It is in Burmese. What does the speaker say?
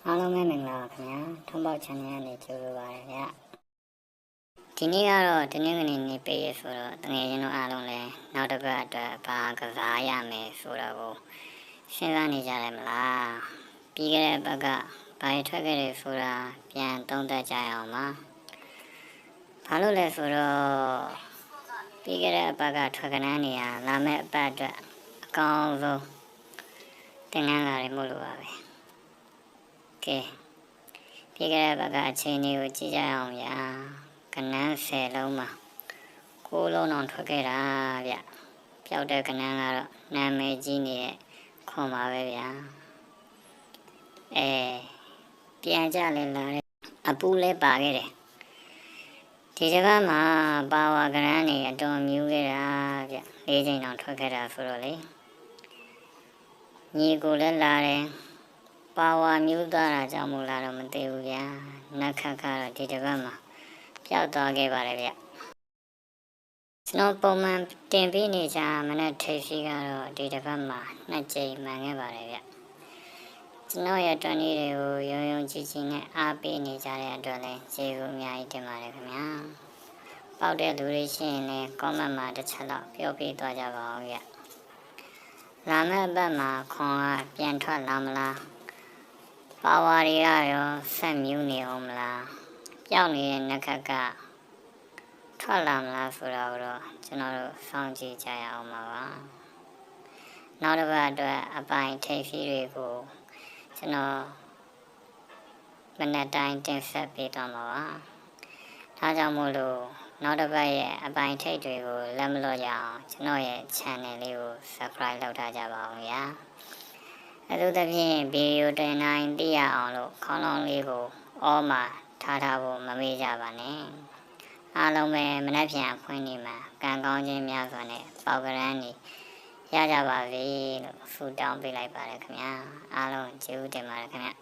အားလုံးပဲမင်္ဂလာပါခင်ဗျာထုံးပေါက် channel ကနေကြိုဆိုပါရစေဗျာဒီနေ့ကတော့တနင်္ဂနွေနေ့ပေးရဆိုတော့တကယ်ချင်းတို့အားလုံးလည်းနောက်တစ်ပတ်အတွက်ဘာကစားရမယ်ဆိုတော့ကိုစဉ်းစားနေကြတယ်မလားပြီးခဲ့တဲ့ဘက်ကဘာထွက်ခဲ့တယ်ဆိုတာပြန်သုံးသပ်ကြရအောင်ပါဘာလို့လဲဆိုတော့ပြီးခဲ့တဲ့ဘက်ကထွက်ကနန်းနေရလာမဲ့အပတ်အတွက်အကောင်းဆုံးတင်ငန်းလာတယ်မို့လို့ပါပဲကဲပြီးခဲ့တဲ့ဘက်ကအချိန်လေးကိုကြည့်ကြအောင်ဗျာကနန်း10လုံးမှာ9လုံးတော့ထွက်ခဲ့တာဗျပျောက်တဲ့ကနန်းကတော့နာမည်ကြီးနေတဲ့ခွန်ပါပဲဗျာပြန်ကြလဲလာတဲ့အပူလဲပါခဲ့တယ်ဒီတစ်ပတ်မှာပါဝါကနန်းနေအတော်မြူးခဲ့တာဗျ၄ချိန်တော့ထွက်ခဲ့တာဆိုတော့လေညီကိုလည်းလာတယ်ပါဝါမြူးသွားတာကြောင့်မို့လားတော့မသိဘူးဗျာနက်ခတ်ကတော့ဒီတစ်ပတ်မှာပျောက်သွားခဲ့ပါတယ်ဗျကျွန်တော်ပုံမှန်တင်ပေးနေကြမနဲ့ထိပ်စီကတော့ဒီတစ်ပတ်မှာ2ကြိမ်မှန်ခဲ့ပါတယ်ဗျကျွန်တော်ရဲ့တွန်းလေးတွေကိုရုံရုံကြည်ကြည်နဲ့အားပေးနေကြတဲ့အတွက်လည်းကျေးဇူးအများကြီးတင်ပါတယ်ခင်ဗျာပေါက်တဲ့လူတွေရှိရင်လည်း comment မှာတစ်ချက်တော့ပြောပြသွားကြပါဦးဗျလာမယ့်ဘက်မှာခွန်ကပြန်ထွက်လာမလားပါဝါရီကရောဆက်မြူးနေအောင်မလားပျောက်နေတဲ့နက်ခတ်ကထွက်လာမလားဆိုတာကိုတော့ကျွန်တော်တို့စောင့်ကြည့်ကြရအောင်ပါနောက်တစ်ပတ်အတွက်အပိုင်ထိပ်ဖီးတွေကိုကျွန်တော်မနက်တိုင်းတင်ဆက်ပေးသွားမှာပါဒါကြောင့်မို့လို့နောက်တစ်ပတ်ရဲ့အပိုင်ထိပ်တွေကိုလက်မလို့ရအောင်ကျွန်တော်ရဲ့ channel လေးကို subscribe လုပ်ထားကြပါအောင်ဗျာအထူးသဖြင့်ဗီဒီယိုတင်တိုင်းသိရအောင်လို့ခေါင်းလောင်းလေးကိုအော်မှာထားဖို့မမေ့ကြပါနဲ့အားလုံးပဲမနှက်ပြန်ခွင့်နေမှာကံကောင်းခြင်းများစွာနဲ့ပေါက်ကရန်နေရကြပါစေလို့ဆုတောင်းပေးလိုက်ပါတယ်ခင်ဗျာအားလုံးကျေးဇူးတင်ပါတယ်ခင်ဗျာ